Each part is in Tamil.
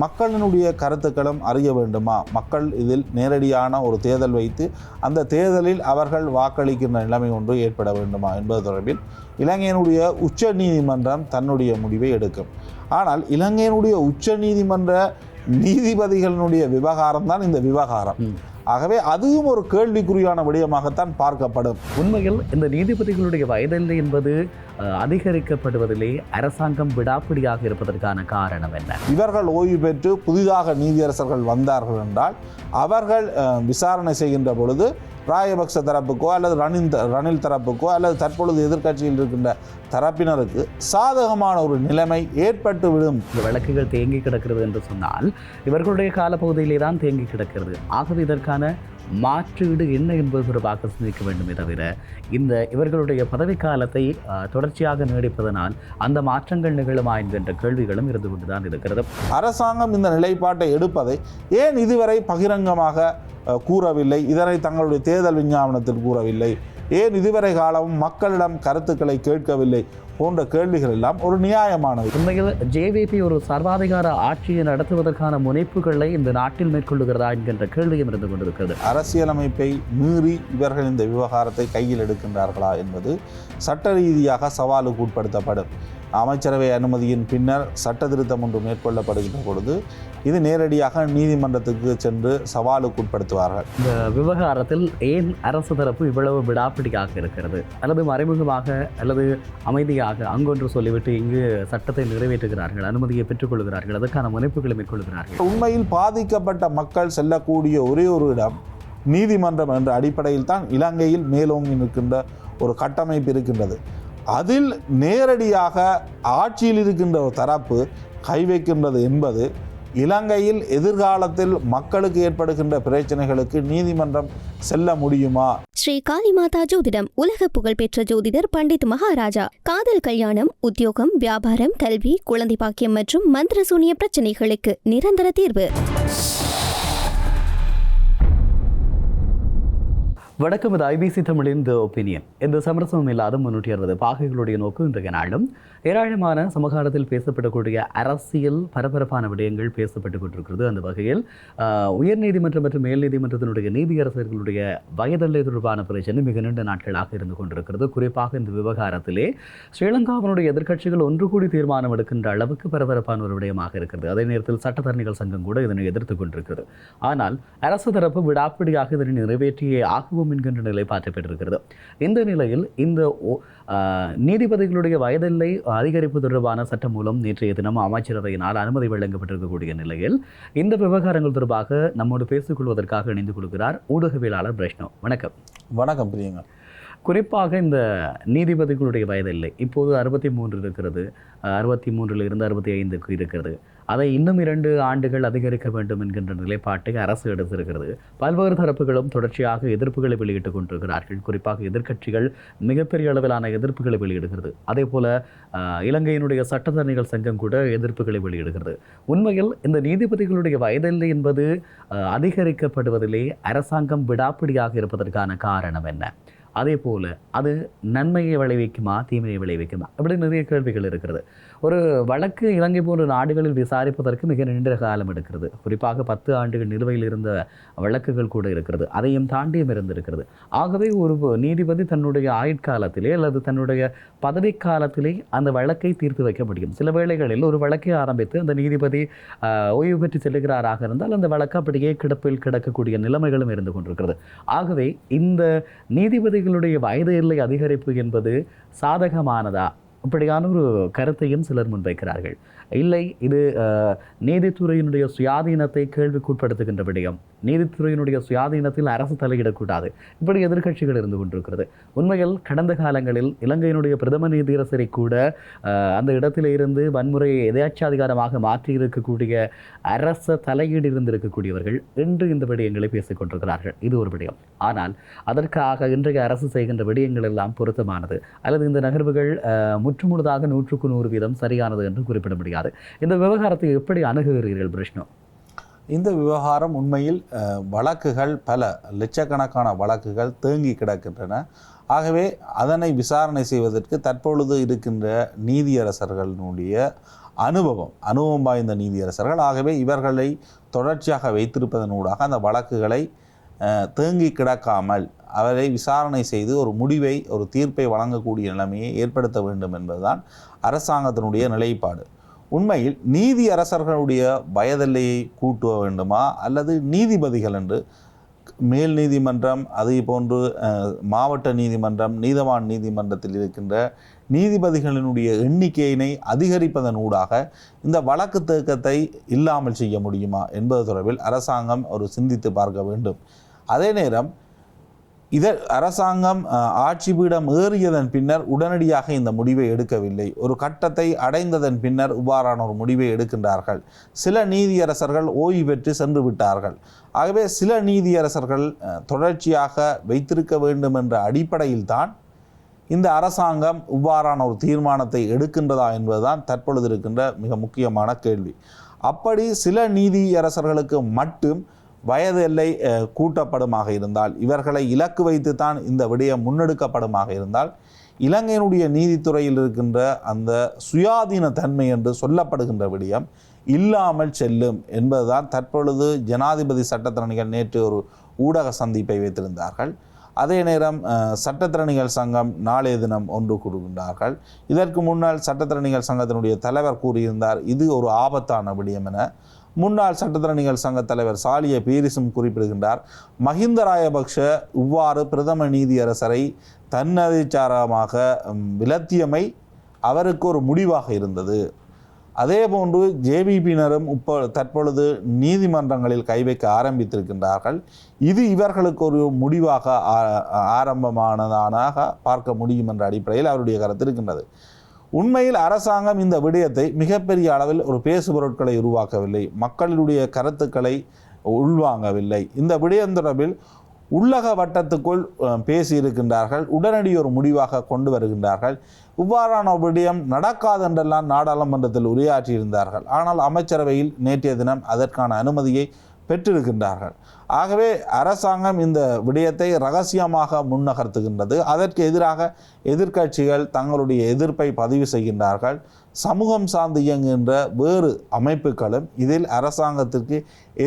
மக்களினுடைய கருத்துக்களும் அறிய வேண்டுமா? மக்கள் இதில் நேரடியான ஒரு தேர்தல் வைத்து அந்த தேர்தலில் அவர்கள் வாக்களிக்கின்ற நிலைமை ஒன்று ஏற்பட வேண்டுமா என்பது தொடர்பில் இலங்கையினுடைய உச்ச நீதிமன்றம் தன்னுடைய முடிவை எடுக்கும். ஆனால் இலங்கையினுடைய உச்ச நீதிமன்ற நீதிபதிகளினுடைய விவகாரம் தான் இந்த விவகாரம். ஆகவே அதுவும் ஒரு கேள்விக்குறியான விடயமாகத்தான் பார்க்கப்படும். உண்மையில் இந்த நீதிபதிகளுடைய வயதில்லை என்பது அதிகரிக்கப்படுவதிலே அரசாங்கம் விடாப்பிடியாக இருப்பதற்கான காரணம் என்ன? இவர்கள் ஓய்வு பெற்று புதிதாக நீதியரசர்கள் வந்தார்கள் என்றால் அவர்கள் விசாரணை செய்கின்ற பொழுது ராயபக்ச தரப்புக்கோ அல்லது ரணில் தரப்புக்கோ அல்லது தற்பொழுது எதிர்க்கட்சியில் இருக்கின்ற தரப்பினருக்கு சாதகமான ஒரு நிலைமை ஏற்பட்டு விடும். இந்த வழக்குகள் தேங்கி கிடக்கிறது என்று சொன்னால் இவர்களுடைய காலப்பகுதியிலே தான் தேங்கி கிடக்கிறது. ஆகவே இதற்கான மாற்றீடு என்ன என்பது தொடர்பாக சிந்திக்க வேண்டுமே தவிர இவர்களுடைய பதவிக்காலத்தை தொடர்ச்சியாக நீடிப்பதனால் அந்த மாற்றங்கள் நிகழுமா என்கின்ற கேள்விகளும் இருந்து கொண்டுதான் இருக்கிறது. அரசாங்கம் இந்த நிலைப்பாட்டை எடுப்பதை ஏன் இதுவரை பகிரங்கமாக கூறவில்லை? இதனை தங்களுடைய தேர்தல் விஞ்ஞாபனத்தில் கூறவில்லை? ஏன் இதுவரை காலமும் மக்களிடம் கருத்துக்களை கேட்கவில்லை? போன்ற கேள்விகள் எல்லாம் ஒரு நியாயமானது. உண்மையில் ஜேவிபி ஒரு சர்வாதிகார ஆட்சியை நடத்துவதற்கான முனைப்புகளை இந்த நாட்டில் மேற்கொள்ளுகிறதா என்கின்ற கேள்வியும் இருந்து கொண்டிருக்கிறது. அரசியலமைப்பை மீறி இவர்கள் இந்த விவகாரத்தை கையில் எடுக்கின்றார்களா என்பது சட்ட ரீதியாக சவாலுக்கு உட்படுத்தப்படும். அமைச்சரவை அனுமதியின் பின்னர் சட்ட திருத்தம் ஒன்று மேற்கொள்ளப்படுகின்ற பொழுது இது நேரடியாக நீதிமன்றத்துக்கு சென்று சவாலுக்கு உட்படுத்துவார்கள். இந்த விவகாரத்தில் ஏன் அரசு தரப்பு இவ்வளவு விடாப்பிடியாக இருக்கிறது? அல்லது மறைமுகமாக அல்லது அமைதியாக அங்கொன்று சொல்லிவிட்டு இங்கு சட்டத்தை நிறைவேற்றுகிறார்கள், அனுமதியை பெற்றுக்கொள்கிறார்கள், அதற்கான முனைப்புகளை மேற்கொள்கிறார்கள். உண்மையில் பாதிக்கப்பட்ட மக்கள் செல்லக்கூடிய ஒரே ஒரு இடம் நீதிமன்றம் என்ற அடிப்படையில் தான் இலங்கையில் மேலோங்கி நிற்கின்ற ஒரு கட்டமைப்பு இருக்கின்றது. அதில் நேரடியாக ஆட்சியில் இருக்கின்ற ஒரு தரப்பு கை வைக்கின்றது என்பது இலங்கையில் எதிர்காலத்தில் மக்களுக்கு ஏற்படுகின்ற பிரச்சனைகளுக்கு நீதிமன்றம் செல்ல முடியுமா? ஸ்ரீ காளிமாதா ஜோதிடம் உலக புகழ்பெற்ற ஜோதிடர் பண்டித் மகாராஜா. காதல், கல்யாணம், உத்தியோகம், வியாபாரம், கல்வி, குழந்தை பாக்கியம் மற்றும் மந்திர சூனிய பிரச்சனைகளுக்கு நிரந்தர தீர்வு. வணக்கம். இது ஐபிசி தமிழின் தி ஒப்பீனியன். இந்த சமரசம் இல்லாத 360 பாகைகளுடைய நோக்கு இன்றைய நாளும் ஏராளமான சமகாலத்தில் பேசப்படக்கூடிய அரசியல் பரபரப்பான விடயங்கள் பேசப்பட்டு கொண்டிருக்கிறது. அந்த வகையில் உயர்நீதிமன்றம் மற்றும் மேல் நீதிமன்றத்தினுடைய நீதியரசர்களுடைய வயதெல்லை தொடர்பான பிரச்சனை மிக நீண்ட நாட்களாக இருந்து கொண்டிருக்கிறது. குறிப்பாக இந்த விவகாரத்திலே ஸ்ரீலங்காவினுடைய எதிர்க்கட்சிகள் ஒன்று கூடி தீர்மானம் எடுக்கின்ற அளவுக்கு பரபரப்பான ஒரு விடயமாக இருக்கிறது. அதே நேரத்தில் சட்டத்தரணிகள் சங்கம் கூட இதனை எதிர்த்து கொண்டிருக்கிறது. ஆனால் அரசு தரப்பு விடாப்பிடியாக இதனை நிறைவேற்றியே ஆகவும் என்கின்ற நிலைப்பாட்டை பெற்றிருக்கிறது. இந்த நிலையில் இந்த நீதிபதிகளுடைய வயதெல்லை அதிகரிப்பு தொடர்பான சட்டம் மூலம் நேற்றைய தினம் அமைச்சரவையினால் அனுமதி வழங்கப்பட்டிருக்கக்கூடிய நிலையில் இந்த விவகாரங்கள் தொடர்பாக நம்மோடு பேசிக் கொள்வதற்காக இணைந்து கொள்கிறார் ஊடகவியலாளர் பிரஷ்னோ. வணக்கம். வணக்கம் பிரியங்கா. குறிப்பாக இந்த நீதிபதிகளுடைய வயதில்லை இப்போது 63 இருக்கிறது. 63 65 இருக்கிறது. அதை இன்னும் 2 ஆண்டுகள் அதிகரிக்க வேண்டும் என்கின்ற நிலைப்பாட்டை அரசு எடுத்திருக்கிறது. பல்வேறு தரப்புகளும் தொடர்ச்சியாக எதிர்ப்புகளை வெளியிட்டுக் கொண்டிருக்கிறார்கள். குறிப்பாக எதிர்க்கட்சிகள் மிகப்பெரிய அளவிலான எதிர்ப்புகளை வெளியிடுகிறது. அதே போல இலங்கையினுடைய சட்டத்தரணிகள் சங்கம் கூட எதிர்ப்புகளை வெளியிடுகிறது. உண்மையில் இந்த நீதிபதிகளுடைய வயதில்லை என்பது அதிகரிக்கப்படுவதிலே அரசாங்கம் விடாப்பிடியாக இருப்பதற்கான காரணம் என்ன? அதே போல் அது நன்மையை விளைவிக்குமா, தீமையை விளைவிக்குமா? அப்படி நிறைய கேள்விகள் இருக்கிறது. ஒரு வழக்கு இலங்கை போன்ற நாடுகளில் விசாரிப்பதற்கு மிக நீண்ட காலம் எடுக்கிறது. குறிப்பாக 10 ஆண்டுகள் நிலுவையில் இருந்த வழக்குகள் கூட இருக்கிறது. அதையும் தாண்டியும் இருந்திருக்கிறது. ஆகவே ஒரு நீதிபதி தன்னுடைய ஆயுட்காலத்திலே அல்லது தன்னுடைய பதவிக்காலத்திலே அந்த வழக்கை தீர்த்து வைக்க முடியும். சில வேளைகளில் ஒரு வழக்கை ஆரம்பித்து அந்த நீதிபதி ஓய்வு பெற்று செல்லுகிறாராக இருந்தால் அந்த வழக்கு அப்படியே கிடப்பில் கிடக்கக்கூடிய நிலைமைகளும் இருந்து கொண்டிருக்கிறது. ஆகவே இந்த நீதிபதிகளுடைய வயது எல்லை அதிகரிப்பு என்பது சாதகமானதா? இப்படியான ஒரு கருத்தையும் சிலர் முன்வைக்கிறார்கள். இல்லை, இது நீதித்துறையினுடைய சுயாதீனத்தை கேள்விக்குட்படுத்துகின்ற விடயம். நீதித்துறையினுடைய சுயாதீனத்தில் அரசு தலையிடக்கூடாது. இப்படி எதிர்க்கட்சிகள் இருந்து கொண்டிருக்கிறது. உண்மையில் கடந்த காலங்களில் இலங்கையினுடைய பிரதம நீதியரசரை கூட அந்த இடத்திலே இருந்து வன்முறையை எதேச்சாதிகாரமாக மாற்றி இருக்கக்கூடிய அரச தலையீடு இருந்திருக்கக்கூடியவர்கள் இன்று இந்த விடயங்களை பேசிக் கொண்டிருக்கிறார்கள். இது ஒரு விடயம். ஆனால் அதற்காக இன்றைய அரசு செய்கின்ற விடயங்கள் எல்லாம் பொருத்தமானது அல்லது இந்த நகர்வுகள் முற்றுமுழுதாக 100க்கு 100% சரியானது என்று குறிப்பிட முடியாது. இந்த விவகாரத்தை எப்படி அணுகுகிறீர்கள் பிரஷ்னோ? இந்த விவகாரம் உண்மையில் வழக்குகள் பல லட்சக்கணக்கான வழக்குகள் தேங்கி கிடக்கின்றன. ஆகவே அதனை விசாரணை செய்வதற்கு தற்பொழுது இருக்கின்ற நீதியரசர்களுடைய அனுபவம் வாய்ந்த நீதியரசர்கள். ஆகவே இவர்களை தொடர்ச்சியாக வைத்திருப்பதனூடாக அந்த வழக்குகளை தேங்கி கிடக்காமல் அவரை விசாரணை செய்து ஒரு தீர்ப்பை வழங்கக்கூடிய நிலைமையை ஏற்படுத்த வேண்டும் என்பதுதான் அரசாங்கத்தினுடைய நிலைப்பாடு. உண்மையில் நீதியரசர்களுடைய வயதெல்லையை கூட்ட வேண்டுமா அல்லது நீதிபதிகள் என்று மேல் நீதிமன்றம் அதே போன்று மாவட்ட நீதிமன்றம் நீதவான் நீதிமன்றத்தில் இருக்கின்ற நீதிபதிகளினுடைய எண்ணிக்கையினை அதிகரிப்பதனூடாக இந்த வழக்கு தேக்கத்தை இல்லாமல் செய்ய முடியுமா என்பது தொடர்பில் அரசாங்கம் சிந்தித்து பார்க்க வேண்டும். அதே நேரம் அரசாங்கம் ஆட்சி பீடம் ஏறியதன் பின்னர் உடனடியாக இந்த முடிவை எடுக்கவில்லை. ஒரு கட்டத்தை அடைந்ததன் பின்னர் இவ்வாறான ஒரு முடிவை எடுக்கின்றார்கள். சில நீதியரசர்கள் ஓய்வு பெற்று சென்று விட்டார்கள். ஆகவே சில நீதியரசர்கள் தொடர்ச்சியாக வைத்திருக்க வேண்டும் என்ற அடிப்படையில் தான் இந்த அரசாங்கம் இவ்வாறான ஒரு தீர்மானத்தை எடுக்கின்றதா என்பதுதான் தற்பொழுது இருக்கின்ற மிக முக்கியமான கேள்வி. அப்படி சில நீதியரசர்களுக்கு மட்டும் வயது எல்லை கூட்டப்படுமாக இருந்தால், இவர்களை இலக்கு வைத்து தான் இந்த விடயம் முன்னெடுக்கப்படுமாக இருந்தால், இலங்கையினுடைய நீதித்துறையில் இருக்கின்ற அந்த சுயாதீன தன்மை என்று சொல்லப்படுகின்ற விடயம் இல்லாமல் செல்லும் என்பதுதான் தற்பொழுது ஜனாதிபதி சட்டத்தரணிகள் நேற்று ஒரு ஊடக சந்திப்பை வைத்திருந்தார்கள். அதே நேரம் சட்டத்தரணிகள் சங்கம் நாளைய தினம் ஒன்று கூறுகின்றார்கள். இதற்கு முன்னால் சட்டத்தரணிகள் சங்கத்தினுடைய தலைவர் கூறியிருந்தார், இது ஒரு ஆபத்தான விடயம் என. முன்னாள் சட்டத்தரணிகள் சங்க தலைவர் சாலிய பீரிசும் குறிப்பிடுகின்றார், மஹிந்த ராஜபக்ஷ இவ்வாறு பிரதம நீதியரசரை தன்னதிச்சாரமாக விலத்தியமை அவருக்கு ஒரு முடிவாக இருந்தது. அதே போன்று ஜேவிபியினரும் தற்பொழுது நீதிமன்றங்களில் கை வைக்க ஆரம்பித்திருக்கின்றார்கள். இது இவர்களுக்கு ஒரு முடிவாக ஆரம்பமானதானாக பார்க்க முடியும் என்ற அடிப்படையில் அவருடைய கருத்து இருக்கின்றது. உண்மையில் அரசாங்கம் இந்த விடயத்தை மிகப்பெரிய அளவில் ஒரு பேசுபொருட்களை உருவாக்கவில்லை, மக்களுடைய கருத்துக்களை உள்வாங்கவில்லை. இந்த விடயம் தொடர்பில் உள்ளக வட்டத்துக்குள் பேசியிருக்கின்றார்கள், உடனடி ஒரு முடிவாக கொண்டு வருகின்றார்கள். இவ்வாறான விடயம் நடக்காதென்றெல்லாம் நாடாளுமன்றத்தில் உரையாற்றியிருந்தார்கள். ஆனால் அமைச்சரவையில் நேற்றைய தினம் அதற்கான அனுமதியை பெற்றிருக்கின்றார்கள். ஆகவே அரசாங்கம் இந்த விடயத்தை இரகசியமாக முன்னகர்த்துகின்றது. அதற்கு எதிராக எதிர்க்கட்சிகள் தங்களுடைய எதிர்ப்பை பதிவு செய்கின்றார்கள். சமூகம் சார்ந்து இயங்குகின்ற வேறு அமைப்புகளும் இதில் அரசாங்கத்திற்கு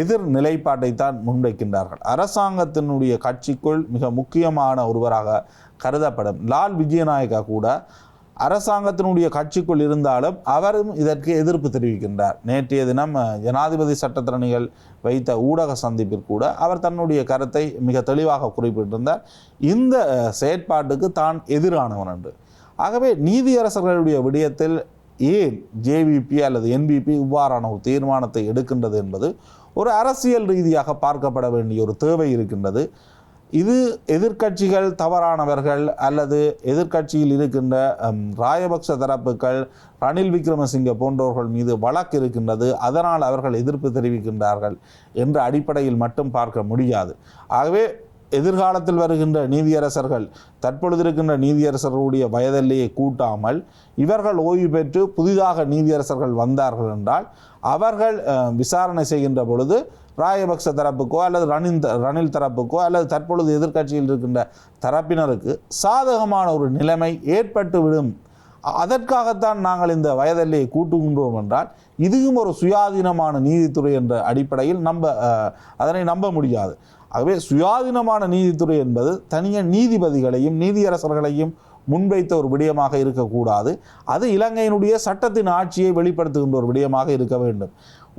எதிர் நிலைப்பாட்டைத்தான் முன்வைக்கின்றார்கள். அரசாங்கத்தினுடைய கட்சிக்குள் மிக முக்கியமான ஒருவராக கருதப்படும் லால் விஜயநாயகா கூட அரசாங்கத்தினுடைய கட்சிக்குள் இருந்தாலும் அவரும் இதற்கு எதிர்ப்பு தெரிவிக்கின்றார். நேற்றைய தினம் ஜனாதிபதி சட்டத்தரணிகள் வைத்த ஊடக சந்திப்பில் கூட அவர் தன்னுடைய கருத்தை மிக தெளிவாக குறிப்பிட்டிருந்தார், இந்த செயற்பாட்டுக்கு தான் எதிரானவன் என்று. ஆகவே நீதியரசர்களுடைய விடயத்தில் ஏன் ஜேவிபி அல்லது என்பிபி இவ்வாறான ஒரு தீர்மானத்தை எடுக்கின்றது என்பது ஒரு அரசியல் ரீதியாக பார்க்கப்பட வேண்டிய ஒரு தேவை இருக்கின்றது. இது எதிர்க்கட்சிகள் தவறானவர்கள் அல்லது எதிர்க்கட்சியில் இருக்கின்ற ராஜபக்ச தரப்புகள் ரணில் விக்ரமசிங்க போன்றவர்கள் மீது வழக்கு இருக்கின்றது, அதனால் அவர்கள் எதிர்ப்பு தெரிவிக்கின்றார்கள் என்ற அடிப்படையில் மட்டும் பார்க்க முடியாது. ஆகவே எதிர்காலத்தில் வருகின்ற நீதியரசர்கள் தற்பொழுது இருக்கின்ற நீதியரசர்களுடைய வயதெல்லையை கூட்டாமல் இவர்கள் ஓய்வு பெற்று புதிதாக நீதியரசர்கள் வந்தார்கள் என்றால் அவர்கள் விசாரணை செய்கின்ற பொழுது ராஜபக்ச தரப்புக்கோ அல்லது ரணில் தரப்புக்கோ அல்லது தற்பொழுது எதிர்க்கட்சியில் இருக்கின்ற தரப்பினருக்கு சாதகமான ஒரு நிலைமை ஏற்பட்டுவிடும். அதற்காகத்தான் நாங்கள் இந்த வயதெல்லையை கூட்டுகின்றோம் என்றால் இதுவும் ஒரு சுயாதீனமான நீதித்துறை என்ற அடிப்படையில் அதனை நம்ப முடியாது. ஆகவே சுயாதீனமான நீதித்துறை என்பது தனியாக நீதிபதிகளையும் நீதியரசர்களையும் முன்வைத்த ஒரு விடயமாக இருக்கக்கூடாது. அது இலங்கையினுடைய சட்டத்தின் ஆட்சியை வெளிப்படுத்துகின்ற ஒரு விடயமாக இருக்க வேண்டும்.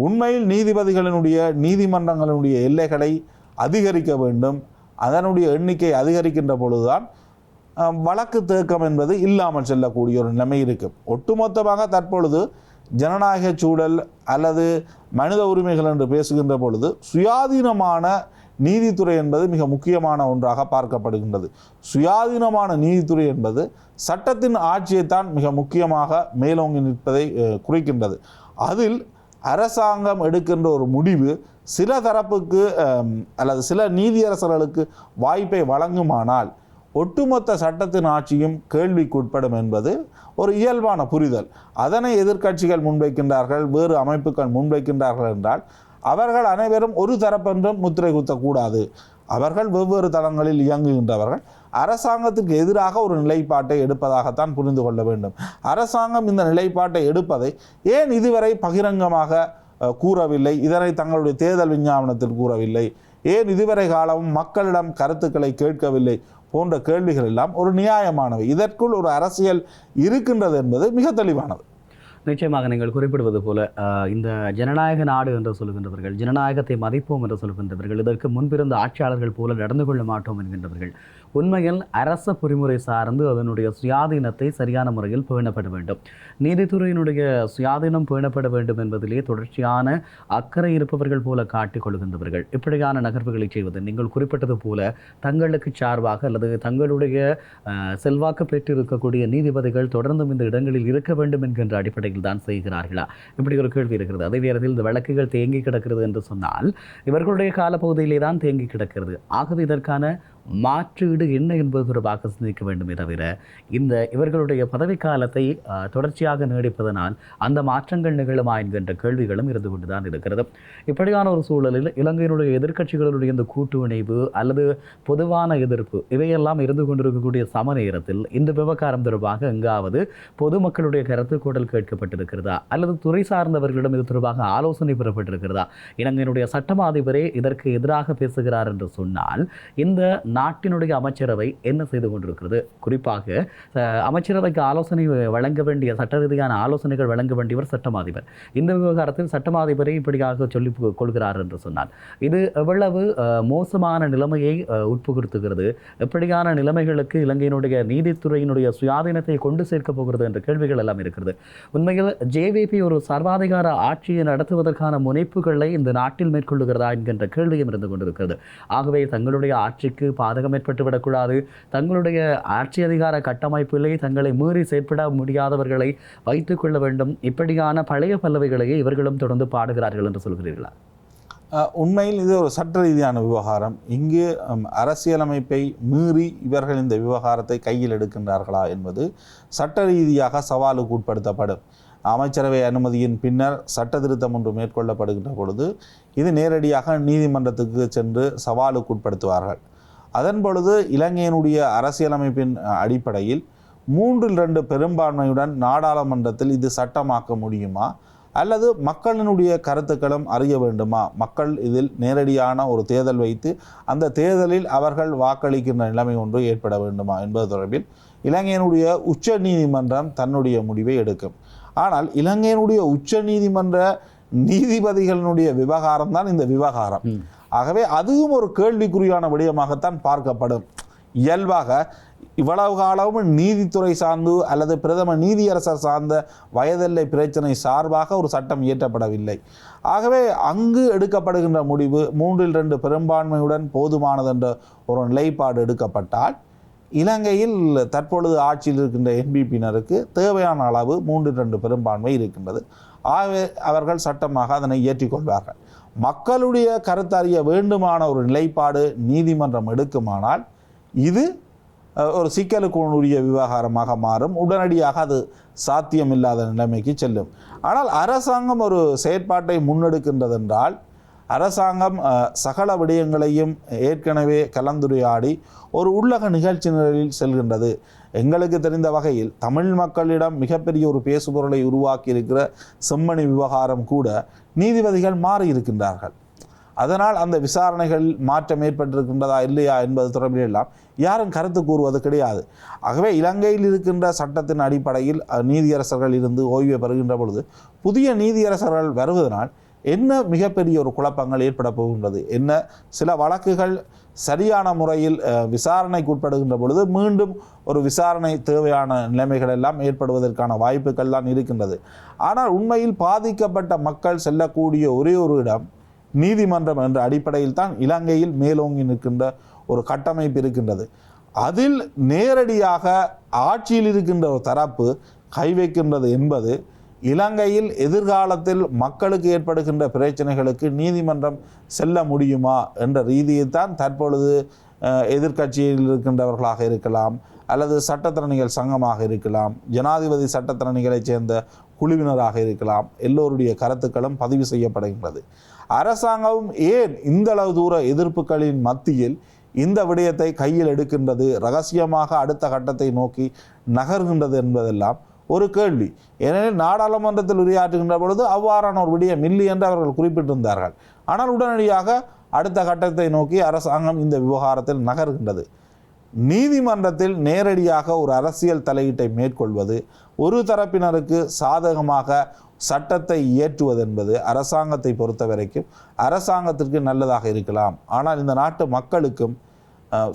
உண்மையில் நீதிபதிகளினுடைய நீதிமன்றங்களினுடைய எல்லைகளை அதிகரிக்க வேண்டும். அதனுடைய எண்ணிக்கை அதிகரிக்கின்ற பொழுதுதான் வழக்கு தேக்கம் என்பது இல்லாமல் செல்லக்கூடிய ஒரு நிலைமை இருக்கும். ஒட்டுமொத்தமாக தற்பொழுது ஜனநாயக சூழல் அல்லது மனித உரிமைகள் என்று பேசுகின்ற பொழுது சுயாதீனமான நீதித்துறை என்பது மிக முக்கியமான ஒன்றாக பார்க்கப்படுகின்றது. சுயாதீனமான நீதித்துறை என்பது சட்டத்தின் ஆட்சியைத்தான் மிக முக்கியமாக மேலோங்கி நிற்பதை குறிக்கின்றது. அதில் அரசாங்கம் எடுக்கின்ற ஒரு முடிவு சில தரப்புக்கு அல்லது சில நீதியரசர்களுக்கு வாய்ப்பை வழங்குமானால் ஒட்டுமொத்த சட்டத்தின் ஆட்சியும் கேள்விக்குட்படும் என்பது ஒரு இயல்பான புரிதல். அதனை எதிர்க்கட்சிகள் முன்வைக்கின்றார்கள், வேறு அமைப்புகள் முன்வைக்கின்றார்கள் என்றால் அவர்கள் அனைவரும் ஒரு தரப்பென்றும் முத்திரை குத்தக்கூடாது. அவர்கள் வெவ்வேறு தளங்களில் இயங்குகின்றவர்கள். அரசாங்கத்துக்கு எதிராக ஒரு நிலைப்பாட்டை எடுப்பதாகத்தான் புரிந்து கொள்ள வேண்டும். அரசாங்கம் இந்த நிலைப்பாட்டை எடுப்பதை ஏன் இதுவரை பகிரங்கமாக கூறவில்லை? இதனை தங்களுடைய தேர்தல் விஞ்ஞாபனத்தில் கூறவில்லை? ஏன் இதுவரை காலமும் மக்களிடம் கருத்துக்களை கேட்கவில்லை? போன்ற கேள்விகள் எல்லாம் ஒரு நியாயமானவை. இதற்குள் ஒரு அரசியல் இருக்கின்றது என்பது மிக தெளிவானது. நிச்சயமாக நீங்கள் குறிப்பிடுவது போல இந்த ஜனநாயக நாடு என்று சொல்கின்றவர்கள், ஜனநாயகத்தை மதிப்போம் என்று சொல்கின்றவர்கள், இதற்கு முன்பிருந்த ஆட்சியாளர்கள் போல நடந்து கொள்ள மாட்டோம் என்கின்றவர்கள் உண்மையில் அரச பொறிமுறை சார்ந்து அதனுடைய சுயாதீனத்தை சரியான முறையில் பேணப்பட வேண்டும். நீதித்துறையினுடைய சுயாதீனம் பேணப்பட வேண்டும் என்பதிலே தொடர்ச்சியான அக்கறை இருப்பவர்கள் போல காட்டிக் கொள்கின்றவர்கள் இப்படியான நகர்வுகளை செய்வது நீங்கள் குறிப்பிட்டது போல தங்களுக்கு சார்பாக அல்லது தங்களுடைய செல்வாக்கு பெற்றிருக்கக்கூடிய நீதிபதிகள் தொடர்ந்தும் இந்த இடங்களில் இருக்க வேண்டும் என்கின்ற அடிப்படையில் தான் செய்கிறார்களா? இப்படி ஒரு கேள்வி இருக்கிறது. அதே நேரத்தில் இந்த வழக்குகள் தேங்கி கிடக்கிறது என்று சொன்னால் இவர்களுடைய காலப்பகுதியிலே தான் தேங்கி கிடக்கிறது. ஆகவே இதற்கான மாற்றீடு என்ன என்பது தொடர்பாக சிந்திக்க வேண்டுமே தவிர இந்த இவர்களுடைய பதவி காலத்தை தொடர்ச்சியாக நீடிப்பதனால் அந்த மாற்றங்கள் நிகழுமா என்கின்ற கேள்விகளும் இருந்து கொண்டுதான் இருக்கிறது. இப்படியான ஒரு சூழலில் இலங்கையினுடைய எதிர்க்கட்சிகளுடைய இந்த கூட்டு இணைவு அல்லது பொதுவான எதிர்ப்பு இவையெல்லாம் இருந்து கொண்டிருக்கக்கூடிய சம நேரத்தில் இந்த விவகாரம் தொடர்பாக எங்காவது பொதுமக்களுடைய கருத்துக்கூடல் கேட்கப்பட்டிருக்கிறதா அல்லது துறை சார்ந்தவர்களிடம் இது தொடர்பாக ஆலோசனை பெறப்பட்டிருக்கிறதா? இலங்கையினுடைய சட்டமா அதிபரே இதற்கு எதிராக பேசுகிறார் என்று சொன்னால் இந்த நாட்டினுடைய அமைச்சரவை என்ன செய்து கொண்டிருக்கிறது? குறிப்பாக அமைச்சரவைக்கு ஆலோசனை வழங்க வேண்டிய சட்ட ரீதியான ஆலோசனைகள் வழங்க வேண்டியவர் சட்டமாதிபர். இந்த விவகாரத்தில் சட்டமாதிபரை இப்படியாக சொல்லிக் கொள்கிறார் என்று சொன்னார் இது எவ்வளவு மோசமான நிலைமையை உட்புகுத்துகிறது? எப்படியான நிலைமைகளுக்கு இலங்கையினுடைய நீதித்துறையினுடைய சுயாதீனத்தை கொண்டு சேர்க்கப் போகிறது என்ற கேள்விகள் எல்லாம் இருக்கிறது. உண்மையில் ஜேவிபி ஒரு சர்வாதிகார ஆட்சியை நடத்துவதற்கான முனைப்புகளை இந்த நாட்டில் மேற்கொள்ளுகிறதா என்கின்ற கேள்வியும் இருந்து கொண்டிருக்கிறது. ஆகவே தங்களுடைய ஆட்சிக்கு பாதகம் ஏற்பட்டுவிடக்கூடாது, தங்களுடைய ஆட்சி அதிகார கட்டமைப்பிலே தங்களை மீறி செயற்பட முடியாதவர்களை வைத்துக் கொள்ள வேண்டும், இப்படியான பழைய பல்லவைகளையே இவர்களும் தொடர்ந்து பாடுகிறார்கள் என்று சொல்கிறீர்களா? உண்மையில் இது ஒரு சட்ட ரீதியான விவகாரம். இங்கு அரசியலமைப்பை மீறி இவர்கள் இந்த விவகாரத்தை கையில் எடுக்கின்றார்களா என்பது சட்ட ரீதியாக சவாலுக்கு உட்படுத்தப்படும். அமைச்சரவை அனுமதியின் பின்னர் சட்ட திருத்தம் ஒன்று மேற்கொள்ளப்படுகின்ற பொழுது இது நேரடியாக நீதிமன்றத்துக்கு சென்று சவாலுக்கு உட்படுத்துவார்கள். அதன் பொழுது இலங்கையினுடைய அரசியலமைப்பின் அடிப்படையில் 3/2 பெரும்பான்மையுடன் நாடாளுமன்றத்தில் இது சட்டமாக்க முடியுமா அல்லது மக்களினுடைய கருத்துக்களும் அறிய வேண்டுமா? மக்கள் இதில் நேரடியான ஒரு தேர்தல் வைத்து அந்த தேர்தலில் அவர்கள் வாக்களிக்கின்ற நிலைமை ஒன்று ஏற்பட வேண்டுமா என்பது தொடர்பில் இலங்கையினுடைய உச்ச நீதிமன்றம் தன்னுடைய முடிவை எடுக்கும். ஆனால் இலங்கையினுடைய உச்ச நீதிமன்ற நீதிபதிகளினுடைய விவகாரம் தான் இந்த விவகாரம். ஆகவே அதுவும் ஒரு கேள்விக்குறியான விடயமாகத்தான் பார்க்கப்படும். இயல்பாக இவ்வளவு காலமும் நீதித்துறை சார்ந்து அல்லது பிரதம நீதியரசர் சார்ந்த வயதெல்லை பிரச்சனை சார்பாக ஒரு சட்டம் இயற்றப்படவில்லை. ஆகவே அங்கு எடுக்கப்படுகின்ற முடிவு 3/2 பெரும்பான்மையுடன் போதுமானது என்ற ஒரு நிலைப்பாடு எடுக்கப்பட்டால் இலங்கையில் தற்பொழுது ஆட்சியில் இருக்கின்ற என்பிபியினருக்கு தேவையான அளவு 3/2 பெரும்பான்மை இருக்கின்றது. ஆகவே அவர்கள் சட்டமாக அதனை ஏற்றிக்கொள்வார்கள். மக்களுடைய கருத்தறிய வேண்டுமான ஒரு நிலைப்பாடு நீதிமன்றம் எடுக்குமானால் இது ஒரு சிக்கலுக்குரிய விவகாரமாக மாறும். உடனடியாக அது சாத்தியமில்லாத நிலைமைக்கு செல்லும். ஆனால் அரசாங்கம் ஒரு செயற்பாட்டை முன்னெடுக்கின்றதென்றால் அரசாங்கம் சகல விடயங்களையும் ஏற்கனவே கலந்துரையாடி ஒரு உள்ளக நிகழ்ச்சி நிலையில் செல்கின்றது. எங்களுக்கு தெரிந்த வகையில் தமிழ் மக்களிடம் மிகப்பெரிய ஒரு பேசுபொருளை உருவாக்கி இருக்கிற செம்மணி விவகாரம் கூட நீதிபதிகள் மாறி இருக்கின்றார்கள். அதனால் அந்த விசாரணைகள் மாற்றம் ஏற்பட்டிருக்கின்றதா இல்லையா என்பது தொடர்பில் எல்லாம் யாரும் கருத்து கூறுவது கிடையாது. ஆகவே இலங்கையில் இருக்கின்ற சட்டத்தின் அடிப்படையில் நீதியரசர்கள் இருந்து ஓய்வு பெறுகின்ற பொழுது புதிய நீதியரசர்கள் வருவதனால் என்ன மிகப்பெரிய ஒரு குழப்பங்கள் ஏற்பட போகின்றது? என்ன சில வழக்குகள் சரியான முறையில் விசாரணைக்கு உட்படுகின்ற பொழுது மீண்டும் ஒரு விசாரணை தேவையான நிலைமைகள் எல்லாம் ஏற்படுவதற்கான வாய்ப்புகள் தான் இருக்கின்றது. ஆனால் உண்மையில் பாதிக்கப்பட்ட மக்கள் செல்லக்கூடிய ஒரே ஒரு இடம் நீதிமன்றம் என்ற அடிப்படையில் தான் இலங்கையில் மேலோங்கி நிற்கின்ற ஒரு கட்டமைப்பு இருக்கின்றது. அதில் நேரடியாக ஆட்சியில் இருக்கின்ற ஒரு தரப்பு கை வைக்கின்றது என்பது இலங்கையில் எதிர்காலத்தில் மக்களுக்கு ஏற்படுகின்ற பிரச்சனைகளுக்கு நீதிமன்றம் செல்ல முடியுமா என்ற ரீதியில் தான் தற்பொழுது எதிர்க்கட்சியில் இருக்கின்றவர்களாக இருக்கலாம் அல்லது சட்டத்திறனிகள் சங்கமாக இருக்கலாம், ஜனாதிபதி சட்டத்திறனிகளைச் சேர்ந்த குழுவினராக இருக்கலாம், எல்லோருடைய கருத்துக்களும் பதிவு செய்யப்படுகின்றது. அரசாங்கமும் ஏன் இந்தளவு தூர எதிர்ப்புகளின் மத்தியில் இந்த விடயத்தை கையில் எடுக்கின்றது, ரகசியமாக அடுத்த கட்டத்தை நோக்கி நகர்கின்றது என்பதெல்லாம் ஒரு கேள்வி. ஏனெனில் நாடாளுமன்றத்தில் உரையாற்றுகின்ற பொழுது அவ்வாறான ஒரு விடயம் இல்லை என்று அவர்கள் குறிப்பிட்டிருந்தார்கள். ஆனால் உடனடியாக அடுத்த கட்டத்தை நோக்கி அரசாங்கம் இந்த விவகாரத்தில் நகர்கின்றது. நீதிமன்றத்தில் நேரடியாக ஒரு அரசியல் தலையீட்டை மேற்கொள்வது, ஒரு தரப்பினருக்கு சாதகமாக சட்டத்தை இயற்றுவது என்பது அரசாங்கத்தை பொறுத்த வரைக்கும் அரசாங்கத்திற்கு நல்லதாக இருக்கலாம். ஆனால் இந்த நாட்டு மக்களுக்கும்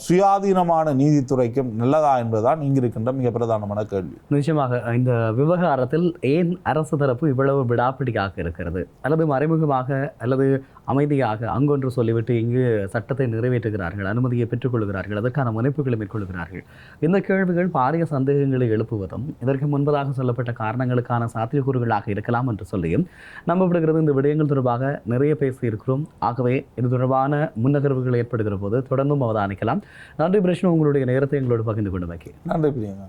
சுயாதீனமான நீதித்துறைக்கும் நல்லதா என்பதுதான் இங்கு இருக்கின்ற மிக பிரதானமான கேள்வி. நிச்சயமாக இந்த விவகாரத்தில் ஏன் அரசு தரப்பு இவ்வளவு விடாப்பிடியாக இருக்கிறது, அல்லது மறைமுகமாக அல்லது அமைதியாக அங்கொன்று சொல்லிவிட்டு இங்கு சட்டத்தை நிறைவேற்றுகிறார்கள், அனுமதியை பெற்றுக்கொள்கிறார்கள், அதற்கான முனைப்புகளை மேற்கொள்கிறார்கள். இந்த கேள்விகள் பாரிய சந்தேகங்களை எழுப்புவதும் இதற்கு முன்பதாக சொல்லப்பட்ட காரணங்களுக்கான சாத்தியக்கூறுகளாக இருக்கலாம் என்று சொல்லியும் நம்பப்படுகிறது. இந்த விடயங்கள் தொடர்பாக நிறைய பேசியிருக்கிறோம். ஆகவே இது தொடர்பான முன்னகர்வுகள் ஏற்படுகிற போது தொடர்ந்தும் அவதானிக்கலாம். நன்றி பிரஷ்ணு, உங்களுடைய நேரத்தை எங்களோடு பகிர்ந்து கொண்டமைக்கு. நன்றி பிரியங்கா.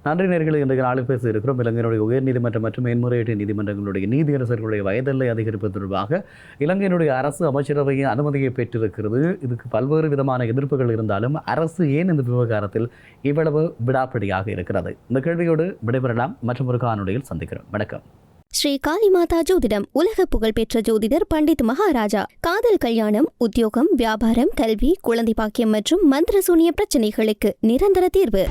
நன்றி நேயர்களே, இன்றைய நாளில் பேச இருக்கிறோம் இலங்கையினுடைய உயர் நீதிமன்றம் மற்றும் மேன்முறையீட்டு நீதிமன்றங்களுடைய நீதியரசர்களுடைய வயதெல்லை அதிகரிப்பு தொடர்பாக இலங்கையினுடைய அரசு அமைச்சரவையின் அனுமதியை பெற்றிருக்கிறது. இதுக்கு பல்வேறு விதமான எதிர்ப்புகள் இருந்தாலும் அரசு ஏன் இந்த விவகாரத்தில் இவ்வளவு விடாப்பிடியாக இருக்கிறது? இந்த கேள்வியோடு விடைபெறலாம். மற்றும் ஒரு காணொலியில் சந்திக்கிறோம். வணக்கம். ஸ்ரீ காளிமாதா ஜோதிடம் உலக புகழ்பெற்ற ஜோதிடர் பண்டித் மகாராஜா. காதல், கல்யாணம், உத்தியோகம், வியாபாரம், கல்வி, குழந்தை பாக்கியம் மற்றும் மந்திர சூனிய பிரச்சனைகளுக்கு நிரந்தர தீர்வு.